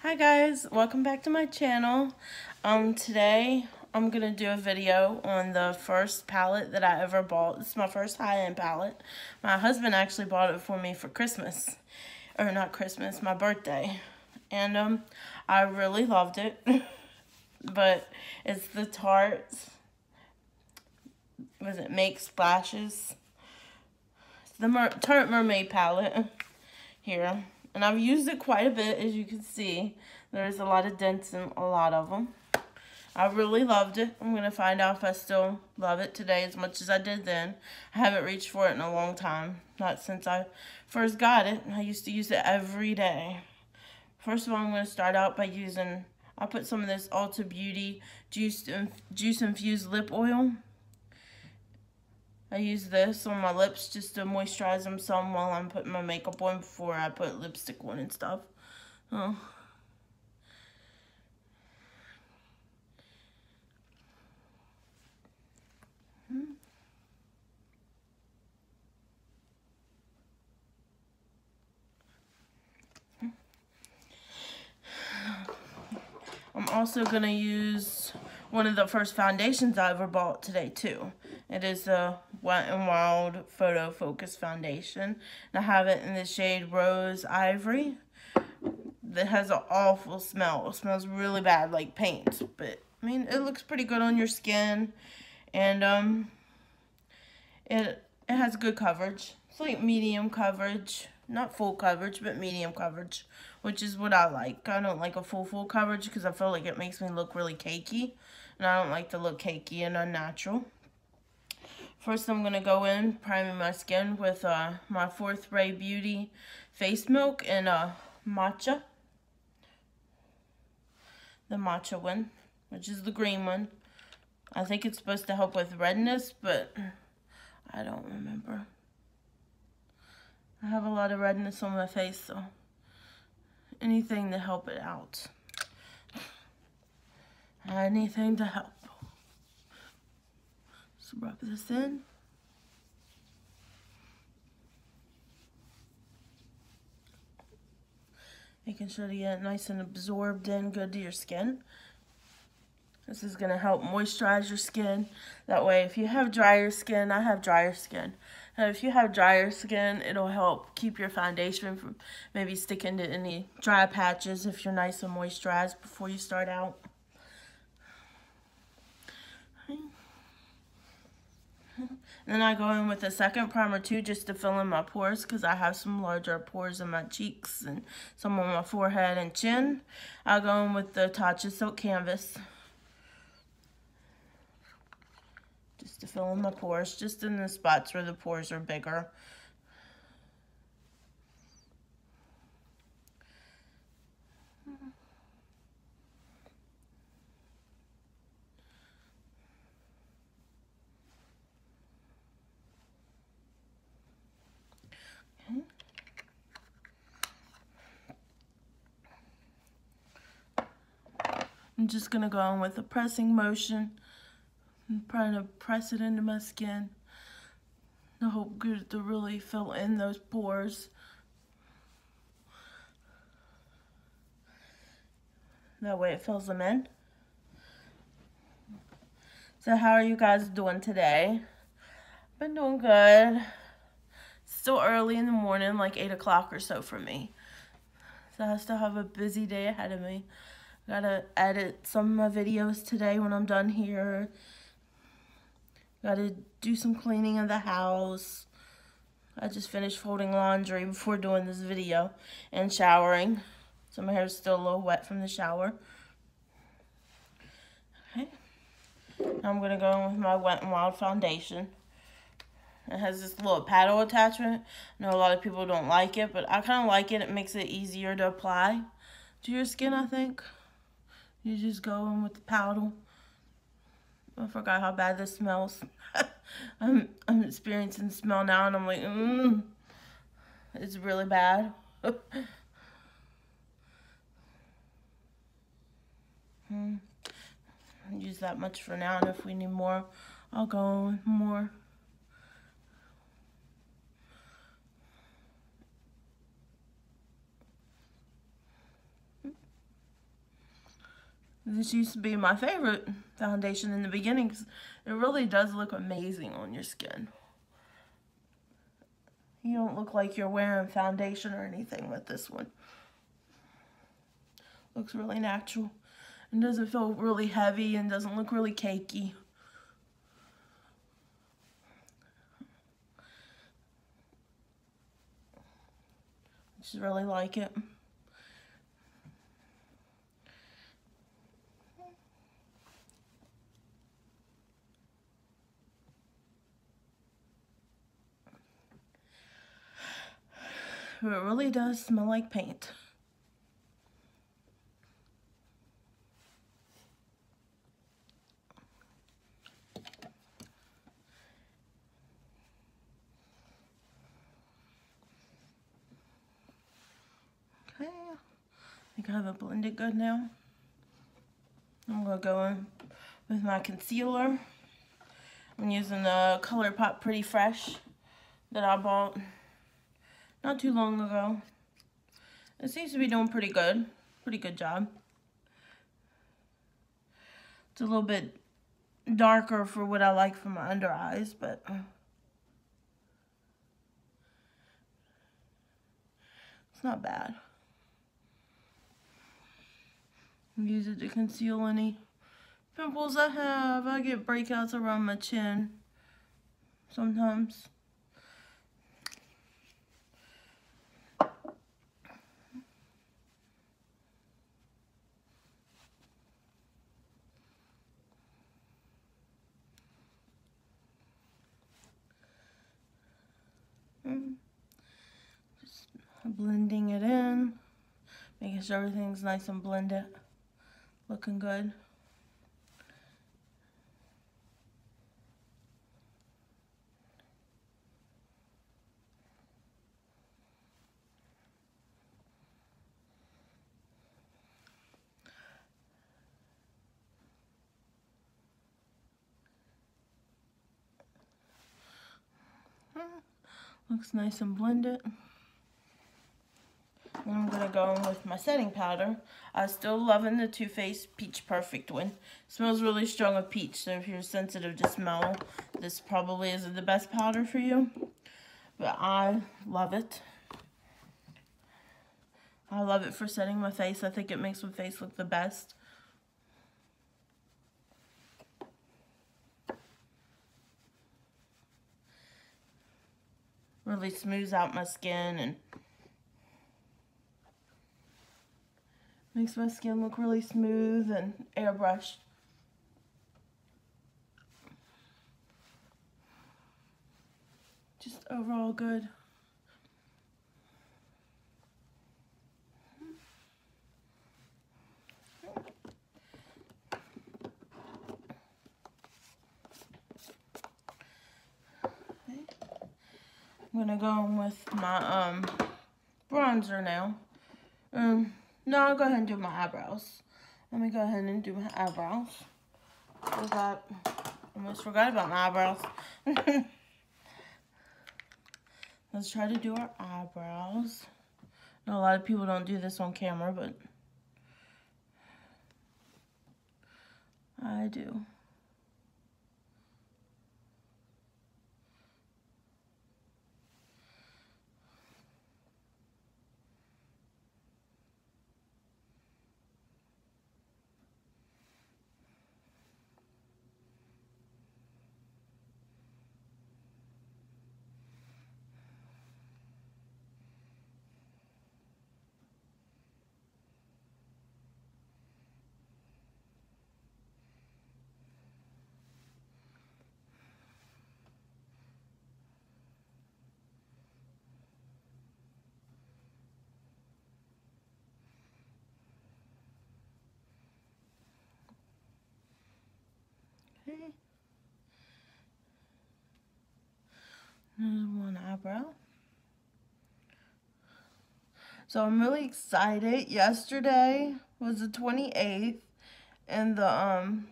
Hi guys, welcome back to my channel. Today I'm gonna do a video on the first palette that I ever bought. It's my first high-end palette. My husband actually bought it for me for Christmas, or not Christmas, my birthday, and I really loved it. But it's the Tarte, Make Splashes? It's the Tarte Mermaid palette here. And I've used it quite a bit, as you can see. There's a lot of dents in a lot of them. I really loved it. I'm going to find out if I still love it today as much as I did then. I haven't reached for it in a long time. Not since I first got it. I used to use it every day. First of all, I'm going to start out by using, I'll put some of this Ulta Beauty Juice Infused Lip Oil. I use this on my lips just to moisturize them some while I'm putting my makeup on before I put lipstick on and stuff. Oh. I'm also going to use one of the first foundations I ever bought today too. It is a Wet n Wild Photo Focus Foundation. And I have it in the shade Rose Ivory. That has an awful smell. It smells really bad, like paint. But, I mean, it looks pretty good on your skin. And, it has good coverage. It's like medium coverage. Not full coverage, but medium coverage. Which is what I like. I don't like a full coverage because I feel like it makes me look really cakey. And I don't like to look cakey and unnatural. First, I'm going to go in, priming my skin with my Fourth Ray Beauty Face Milk and Matcha. The Matcha one, which is the green one. I think it's supposed to help with redness, but I don't remember. I have a lot of redness on my face, so anything to help it out. Anything to help. So rub this in. Making sure to get it nice and absorbed in good to your skin. This is going to help moisturize your skin. That way, if you have drier skin, I have drier skin. And if you have drier skin, it'll help keep your foundation from maybe sticking to any dry patches if you're nice and moisturized before you start out. Then I go in with a second primer too, just to fill in my pores, because I have some larger pores in my cheeks and some on my forehead and chin. I'll go in with the Tatcha Silk Canvas, just to fill in my pores, just in the spots where the pores are bigger. I'm just going to go in with a pressing motion. I'm trying to press it into my skin. I hope good to really fill in those pores. That way it fills them in. So how are you guys doing today? Been doing good. Still early in the morning, like 8 o'clock or so for me. So I still have a busy day ahead of me. Gotta edit some of my videos today when I'm done here. Gotta do some cleaning of the house. I just finished folding laundry before doing this video and showering. So my hair's still a little wet from the shower. Okay. Now I'm gonna go in with my Wet n Wild foundation. It has this little paddle attachment. I know a lot of people don't like it, but I kind of like it. It makes it easier to apply to your skin, I think. You just go in with the paddle. I forgot how bad this smells. I'm experiencing the smell now, and I'm like, it's really bad. Use that much for now, and if we need more, I'll go with more. This used to be my favorite foundation in the beginning because it really does look amazing on your skin. You don't look like you're wearing foundation or anything with this one. Looks really natural and doesn't feel really heavy and doesn't look really cakey. I just really like it. It really does smell like paint. Okay, I think I have it blended good now. I'm gonna go in with my concealer. I'm using the ColourPop Pretty Fresh that I bought not too long ago. It seems to be doing pretty good job. It's a little bit darker for what I like for my under eyes, but it's not bad. Use it to conceal any pimples I have. I get breakouts around my chin sometimes. Just blending it in, making sure everything's nice and blended, looking good. Looks nice and blended. And I'm gonna go in with my setting powder. I'm still loving the Too Faced Peach Perfect one. It smells really strong of peach, so if you're sensitive to smell, this probably isn't the best powder for you. But I love it. I love it for setting my face. I think it makes my face look the best. Really smooths out my skin and makes my skin look really smooth and airbrushed. Just overall good. I'm gonna go in with my bronzer now. No, I'll go ahead and do my eyebrows. Let me go ahead and do my eyebrows. Almost forgot about my eyebrows. Let's try to do our eyebrows. I know a lot of people don't do this on camera, but I do. Okay. Another one eyebrow. So I'm really excited. Yesterday was the 28th, and the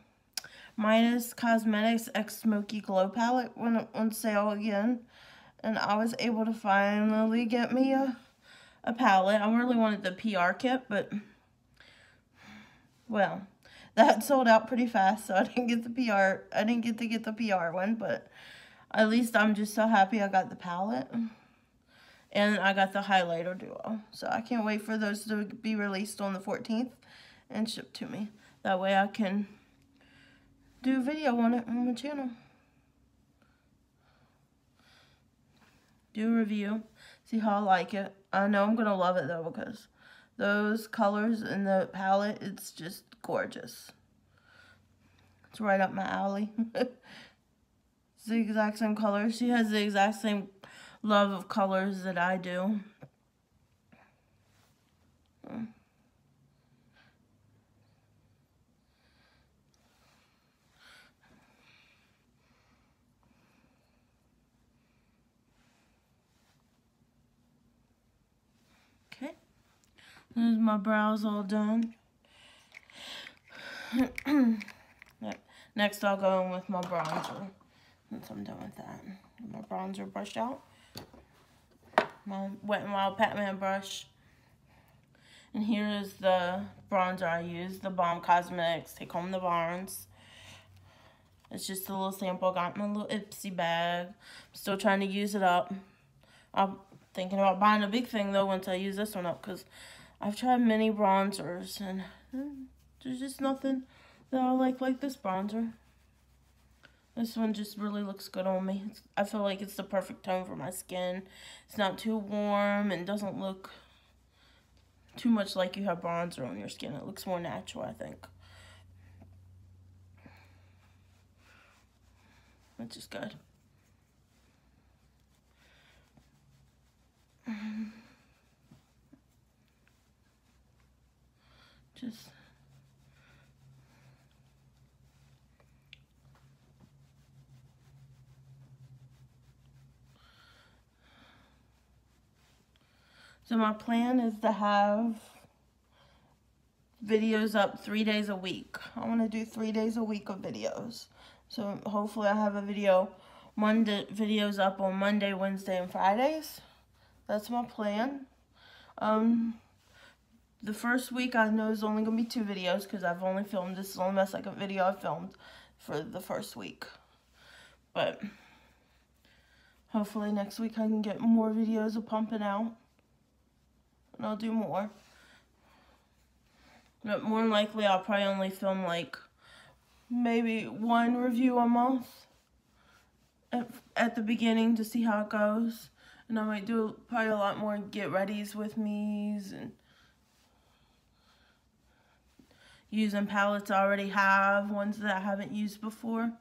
Minus Cosmetics X Smoky Glow palette went on sale again, and I was able to finally get me a palette. I really wanted the PR kit, but well, That sold out pretty fast, so I didn't get the PR. I didn't get to get the PR one, but at least I'm just so happy I got the palette. And I got the highlighter duo. So I can't wait for those to be released on the 14th and shipped to me. That way I can do a video on it on my channel. Do a review. See how I like it. I know I'm going to love it though, because those colors in the palette, it's just gorgeous. It's right up my alley. It's the exact same color. She has the exact same love of colors that I do. Okay. There's my brows all done. Next I'll go in with my bronzer. Once I'm done with that. Get my bronzer brush out. My Wet n Wild Batman brush. And here is the bronzer I use. The Balm Cosmetics Take Home the Barns. It's just a little sample. I got in my little Ipsy bag. I'm still trying to use it up. I'm thinking about buying a big thing though once I use this one up. Because I've tried many bronzers. And there's just nothing that I like this bronzer. This one just really looks good on me. I feel like it's the perfect tone for my skin. It's not too warm and doesn't look too much like you have bronzer on your skin. It looks more natural, I think. Which is good. Just... So my plan is to have videos up 3 days a week. I want to do 3 days a week of videos. So hopefully I have videos up on Monday, Wednesday, and Fridays. That's my plan. The first week I know is only going to be 2 videos because I've only filmed, this is only my second video I've filmed for the first week. But hopefully next week I can get more videos of pumping out. And I'll do more. But more than likely, I'll probably only film like maybe 1 review a month at the beginning to see how it goes. And I might do probably a lot more get readies with me's and using palettes I already have, ones that I haven't used before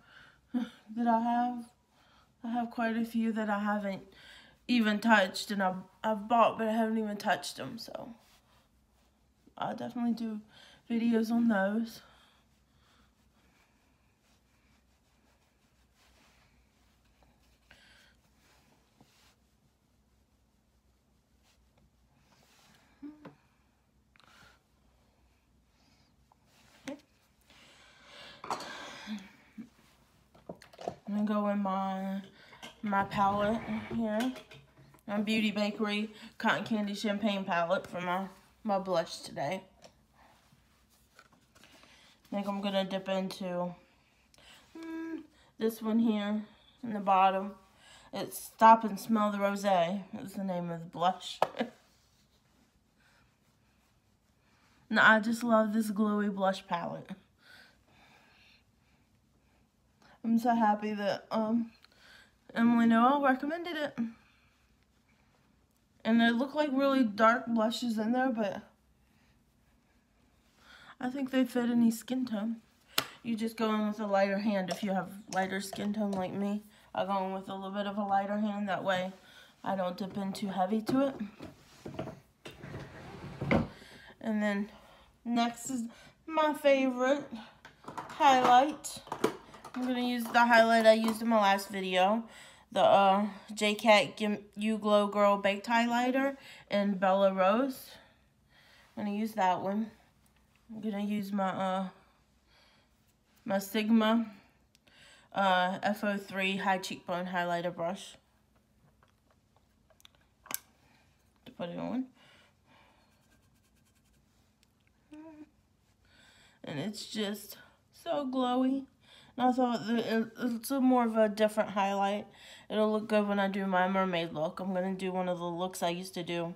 that I have. I have quite a few that I haven't even touched, and I've bought, but I haven't even touched them, so I'll definitely do videos on those. I'm gonna go in my palette here. My Beauty Bakery Cotton Candy Champagne palette for my blush today. I think I'm gonna dip into this one here in the bottom. It's Stop and Smell the Rosé. That's the name of the blush. And I just love this glowy blush palette. I'm so happy that Emily Noel recommended it. And they look like really dark blushes in there, but I think they fit any skin tone. You just go in with a lighter hand if you have lighter skin tone like me. I'll go in with a little bit of a lighter hand. That way I don't dip in too heavy to it. And then next is my favorite highlight. I'm going to use the highlight I used in my last video. The JCat You Glow Girl Baked Highlighter in Bella Rose. I'm going to use that one. I'm going to use my my Sigma FO3 High Cheekbone Highlighter brush to put it on. and it's just so glowy. And I thought that it's a more of a different highlight. It'll look good when I do my mermaid look. I'm going to do one of the looks I used to do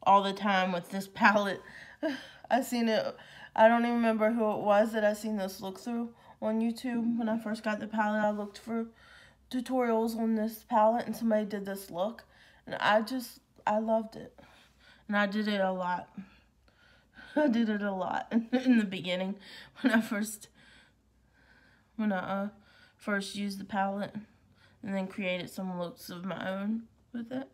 all the time with this palette. I seen it, I don't even remember who it was that I seen this look through on YouTube. When I first got the palette, I looked for tutorials on this palette, and somebody did this look. And I loved it. And I did it a lot. I did it a lot in the beginning when I first used the palette, and then created some looks of my own with it.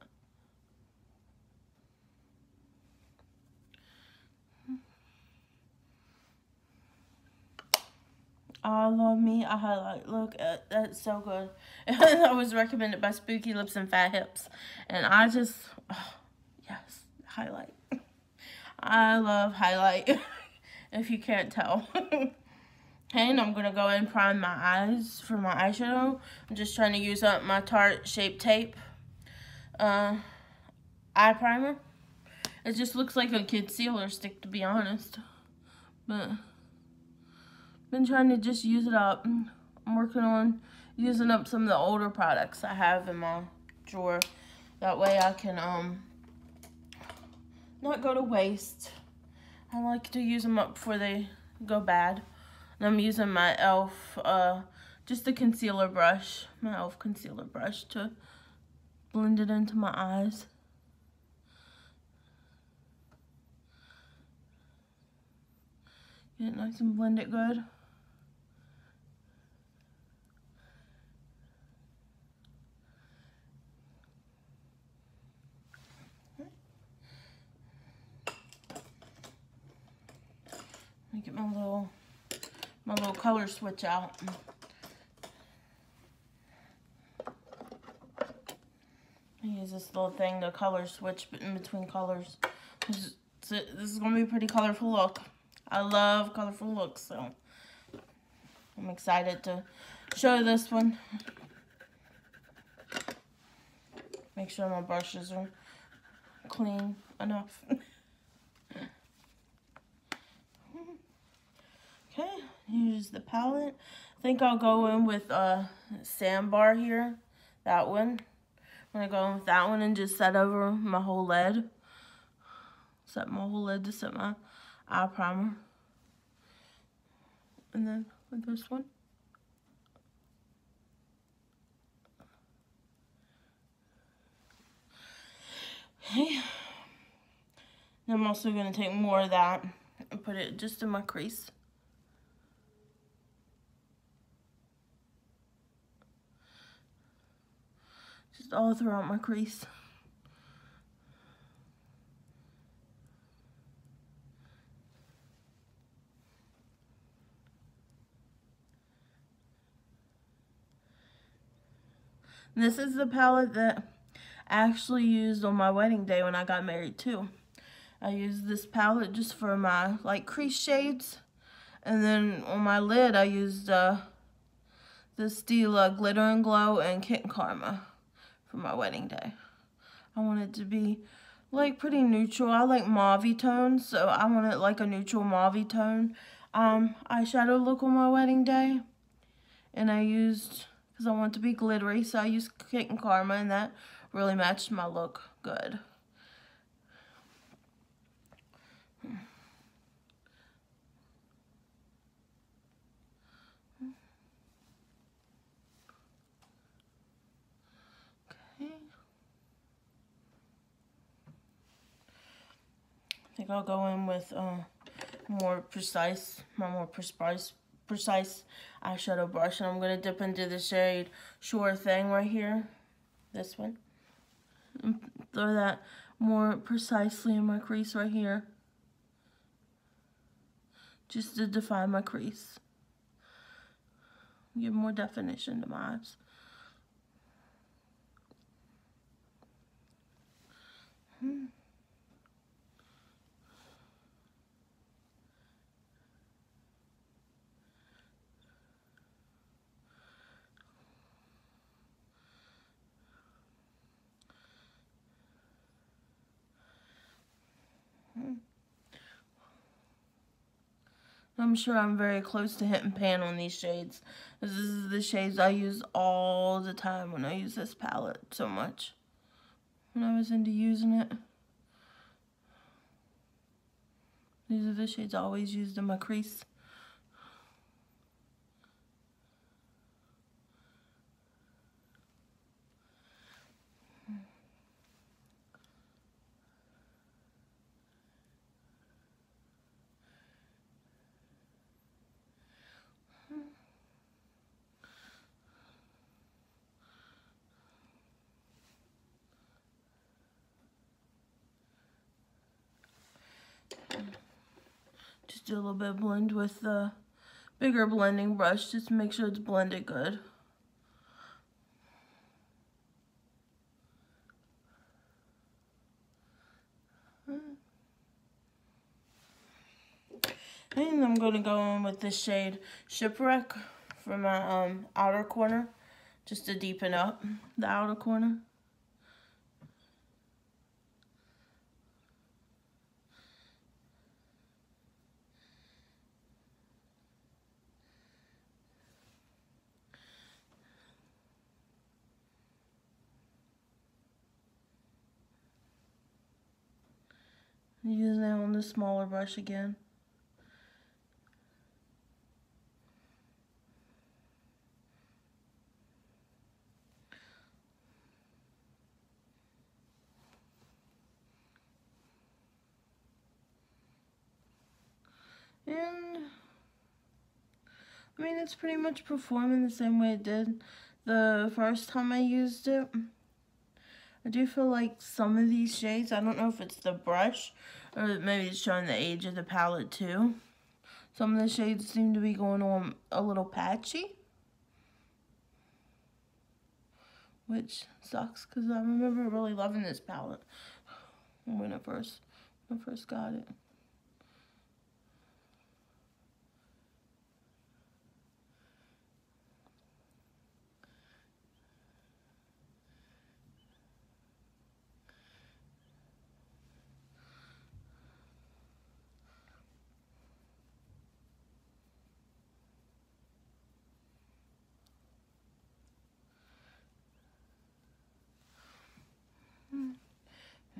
I love me a highlight look. That's so good. That was recommended by Spooky Lips and Fat Hips. And I just, oh, yes, highlight. I love highlight, if you can't tell. And I'm going to go and prime my eyes for my eyeshadow. I'm just trying to use up my Tarte Shape Tape eye primer. It just looks like a concealer stick, to be honest. But been trying to just use it up. I'm working on using up some of the older products I have in my drawer. That way I can not go to waste. I like to use them up before they go bad. And I'm using my e.l.f. Just a concealer brush, my e.l.f. concealer brush, to blend it into my eyes. Get it nice and blend it good. Let me get my little color switch out. I use this little thing to color switch in between colors. This is going to be a pretty colorful look. I love colorful looks, so I'm excited to show this one. Make sure my brushes are clean enough. Okay, here's the palette. I think I'll go in with Sandbar here, that one. I'm going to go in with that one and just set over my whole lid. Set my whole lid to set my eye primer. And then with this one. Okay. Then I'm also going to take more of that and put it just in my crease. Just all throughout my crease. And this is the palette that I actually used on my wedding day when I got married too. I used this palette just for my like crease shades. And then on my lid I used the Stila Glitter and Glow and Kitten Karma for my wedding day. I want it to be like pretty neutral. I like mauve tones, so I want it like a neutral mauve tone eyeshadow look on my wedding day. And I used, because I want it to be glittery, so I used Kitten Karma, and that really matched my look good. I think I'll go in with my more precise eyeshadow brush, and I'm going to dip into the shade Sure Thing right here, this one, and throw that more precisely in my crease right here, just to define my crease, give more definition to my eyes. I'm sure I'm very close to hitting pan on these shades. This is the shades I use all the time when I use this palette so much. When I was into using it. These are the shades I always used in my crease. Just do a little bit of blend with the bigger blending brush just to make sure it's blended good. And I'm going to go in with this shade Shipwreck for my outer corner, just to deepen up the outer corner. Using it on the smaller brush again. And I mean, it's pretty much performing the same way it did the first time I used it. I do feel like some of these shades, I don't know if it's the brush or maybe it's showing the age of the palette too. Some of the shades seem to be going on a little patchy, which sucks because I remember really loving this palette when I first got it.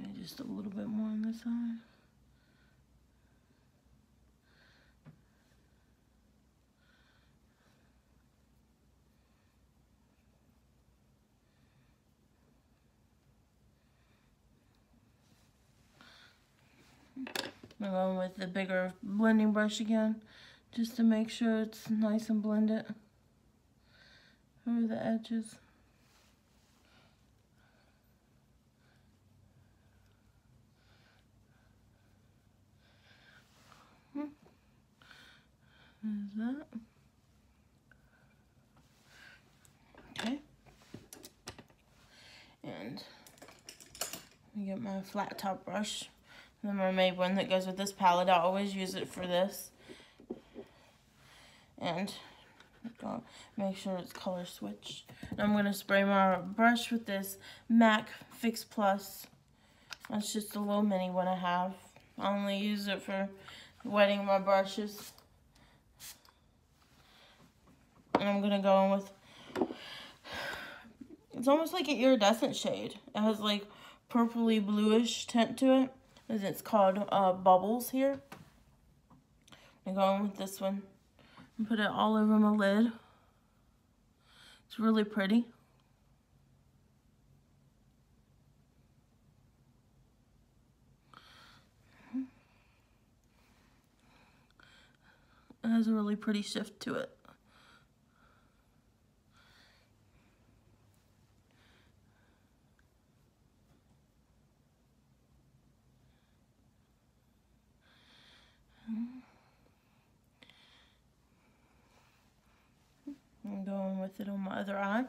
And just a little bit more on this side. I'm going with the bigger blending brush again, just to make sure it's nice and blended over the edges. There's that. Okay. And I get my flat top brush, the mermaid one that goes with this palette. I always use it for this. And make sure it's color switched. And I'm going to spray my brush with this MAC Fix Plus. That's just a little mini one I have. I only use it for wetting my brushes. And I'm going to go in with, it's almost like an iridescent shade. It has like purpley bluish tint to it. And it's called Bubbles here. I'm going with this one and put it all over my lid. It's really pretty. It has a really pretty shift to it. I'm going with it on my other eye.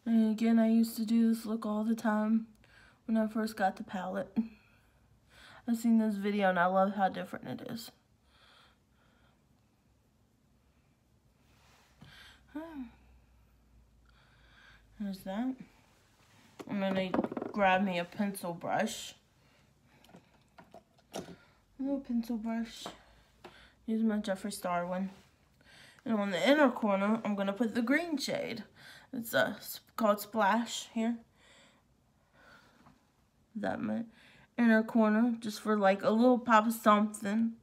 And again, I used to do this look all the time when I first got the palette. I've seen this video and I love how different it is. There's that. I'm gonna grab me a pencil brush. A little pencil brush. Use my Jeffree Star one. And on the inner corner, I'm gonna put the green shade. It's called Splash here. That my inner corner, just for like a little pop of something.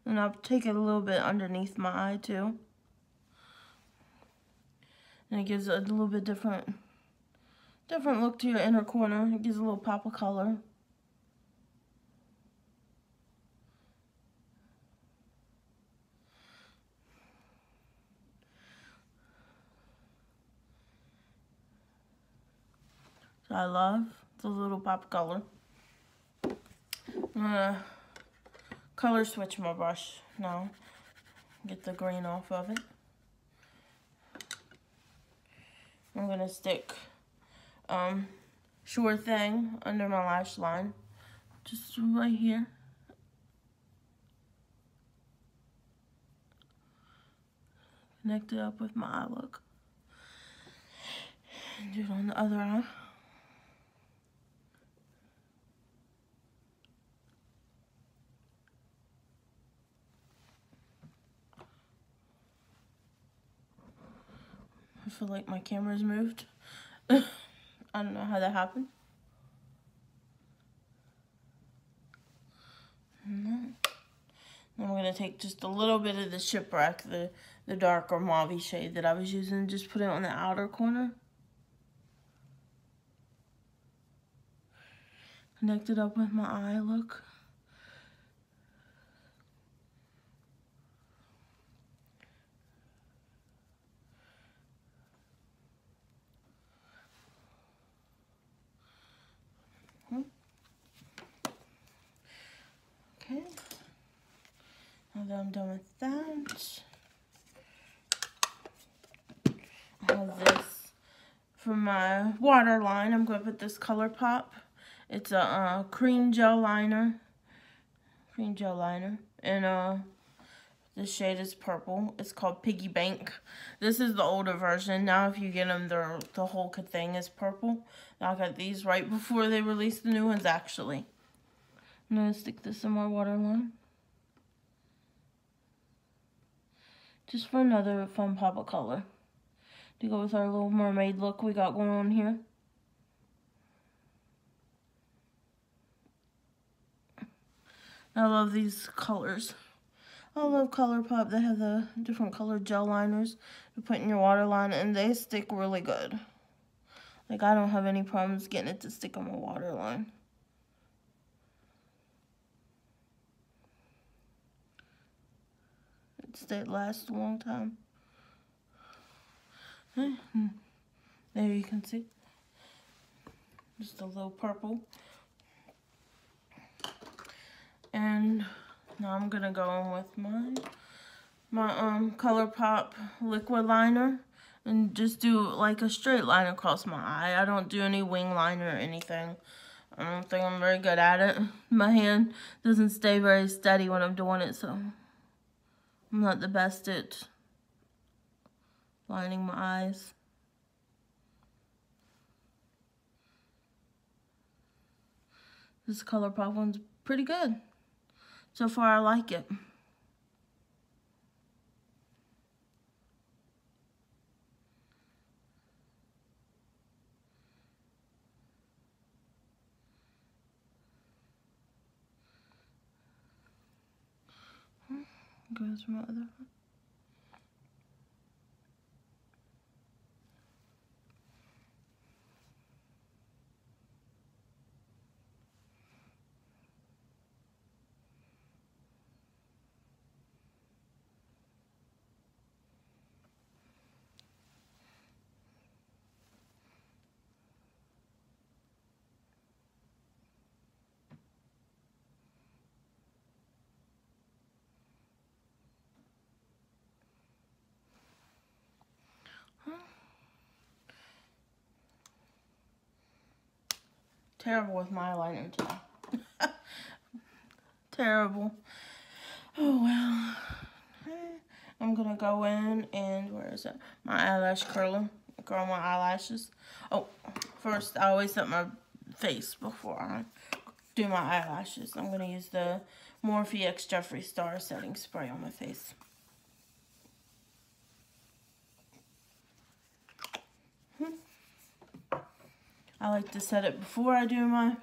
And I'll take it a little bit underneath my eye too. And it gives a little bit different look to your inner corner. It gives a little pop of color. So I love the little pop of color. I'm gonna color switch my brush now. Get the green off of it. I'm gonna stick Sure Thing under my lash line, just right here. Connect it up with my eye look. And do it on the other eye. I feel like my camera's moved. I don't know how that happened. Then I'm going to take just a little bit of the Shipwreck, the darker mauve shade that I was using, just put it on the outer corner. Connect it up with my eye look. Okay, now that I'm done with that, I have this for my waterline. I'm going to put this ColourPop. It's a cream gel liner, and the shade is purple. It's called Piggy Bank. This is the older version. Now if you get them, the whole thing is purple. Now I got these right before they released the new ones, actually. I'm going to stick this in my waterline. Just for another fun pop of color. To go with our little mermaid look we got going on here. I love these colors. I love ColourPop. They have the different colored gel liners to put in your waterline, and they stick really good. Like, I don't have any problems getting it to stick on my waterline. It lasts a long time. There you can see. Just a little purple. And now I'm gonna go in with my ColourPop liquid liner and just do like a straight line across my eye. I don't do any wing liner or anything. I don't think I'm very good at it. My hand doesn't stay very steady when I'm doing it, so I'm not the best at lining my eyes. This ColourPop one's pretty good. So far, I like it. Goes my other one. terrible with my eyeliner today. Terrible. Oh well. I'm gonna go in and where is it? My eyelash curler. Curl my eyelashes. Oh, first I always set my face before I do my eyelashes. I'm gonna use the Morphe X Jeffree Star setting spray on my face. I like to set it before I do my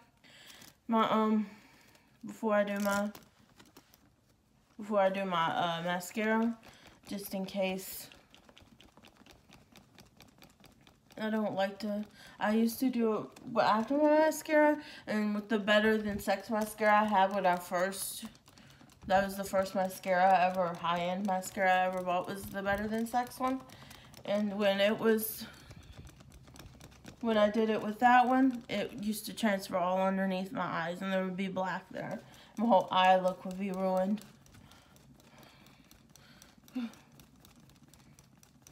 mascara, just in case. I don't like to. I used to do it after my mascara, and with the Better Than Sex mascara I had when I first. That was the first mascara ever, high-end mascara I ever bought, was the Better Than Sex one. And when I did it with that one, it used to transfer all underneath my eyes, and there would be black there. My whole eye look would be ruined.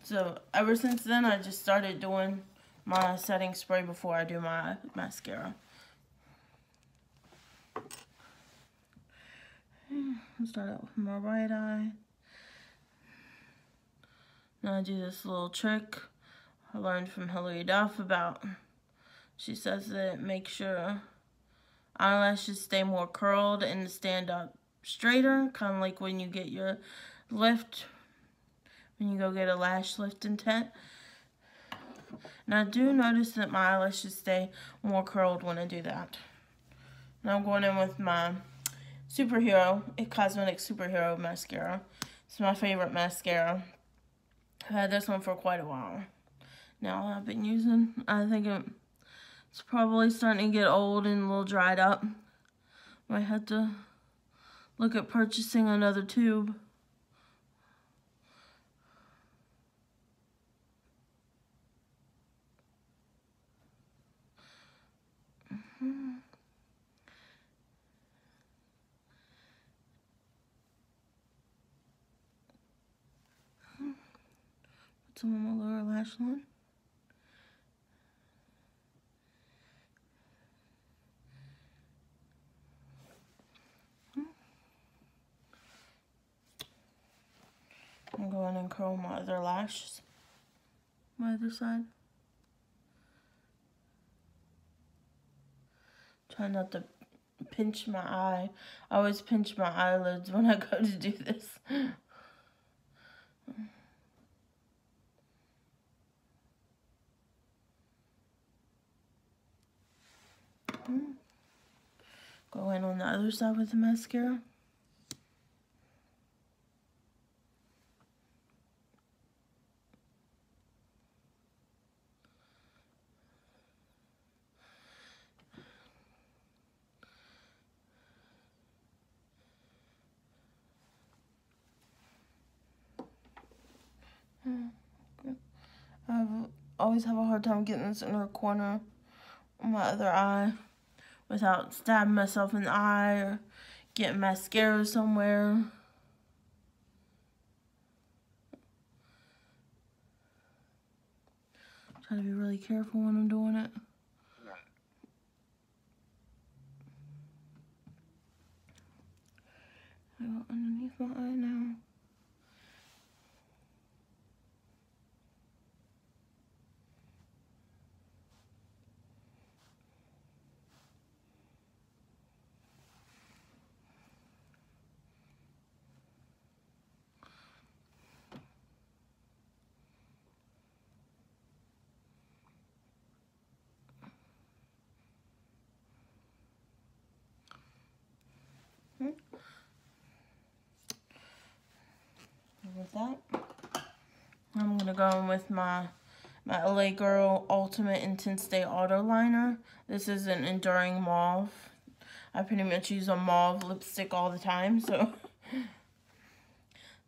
So ever since then, I just started doing my setting spray before I do my mascara. I'll start out with my right eye. Now I do this little trick I learned from Hilary Duff about. She says that it makes your eyelashes stay more curled and stand up straighter, kind of like when you get your lift, when you go get a lash lift and tint. And I do notice that my eyelashes stay more curled when I do that. Now I'm going in with my Cosmetics Superhero mascara. It's my favorite mascara. I've had this one for quite a while now. I've been using. I think it's probably starting to get old and a little dried up. Might have to look at purchasing another tube. Put some on my lower lash line. I'm going and curl my other lashes, my other side. Try not to pinch my eye. I always pinch my eyelids when I go to do this. Go in on the other side with the mascara. I always have a hard time getting this inner corner on my other eye without stabbing myself in the eye or getting mascara somewhere. Try to be really careful when I'm doing it. I go underneath my eye now. With that, I'm gonna go in with my LA Girl Ultimate Intense Day Auto Liner. This is an enduring mauve. I pretty much use a mauve lipstick all the time, so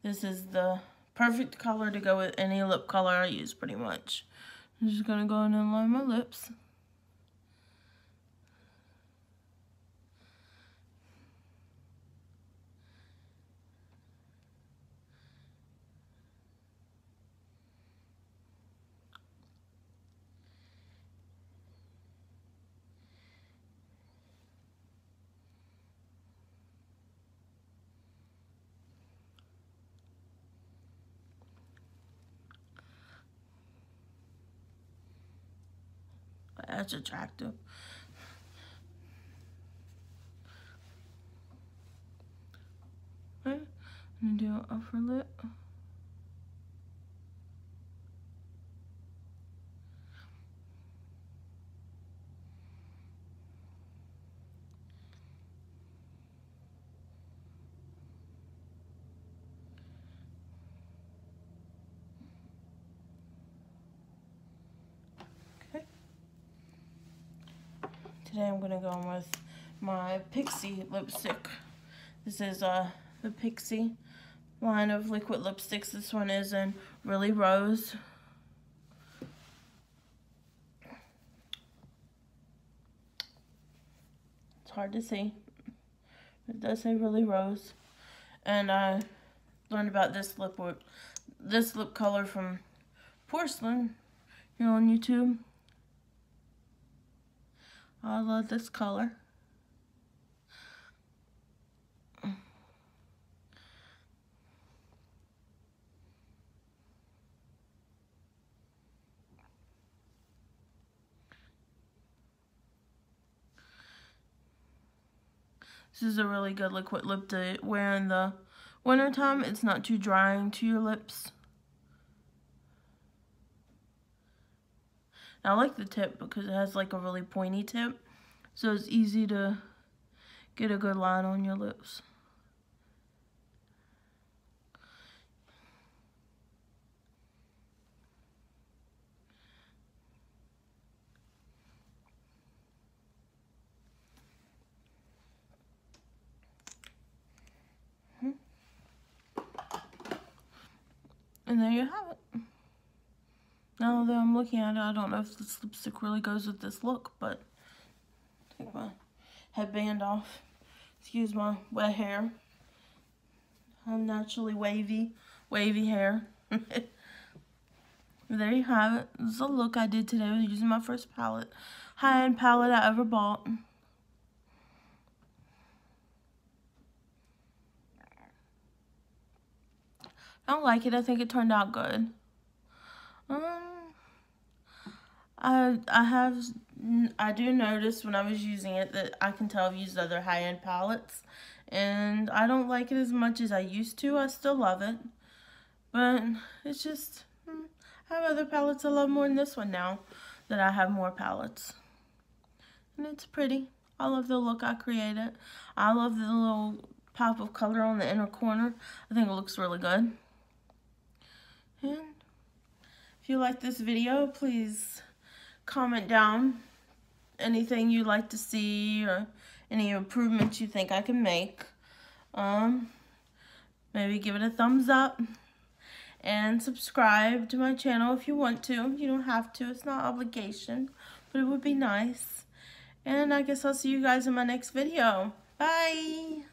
this is the perfect color to go with any lip color I use pretty much. I'm just gonna go in and line my lips. That's attractive. Okay, I'm gonna do an upper lip. Okay. Today I'm gonna go in with my Pixie lipstick. This is the Pixie line of liquid lipsticks. This one is in Really Rose. It's hard to see. It does say Really Rose. And I learned about this lip color from Porcelain here on YouTube. I love this color. This is a really good liquid lip to wear in the wintertime. It's not too drying to your lips. I like the tip because it has like a really pointy tip, so it's easy to get a good line on your lips. And there you have it. Now that I'm looking at it, I don't know if this lipstick really goes with this look, but take my headband off. Excuse my wet hair. I'm naturally wavy hair. There you have it. This is a look I did today using my first palette. High-end palette I ever bought. I don't like it. I think it turned out good. I do notice when I was using it that I can tell I've used other high-end palettes, and I don't like it as much as I used to. I still love it, but it's just, I have other palettes I love more than this one now that I have more palettes. And it's pretty. I love the look I created. I love the little pop of color on the inner corner. I think it looks really good. And if you like this video, please comment down anything you'd like to see or any improvements you think I can make. Maybe give it a thumbs up and subscribe to my channel if you want to. You don't have to. It's not obligation, but it would be nice. And I guess I'll see you guys in my next video. Bye!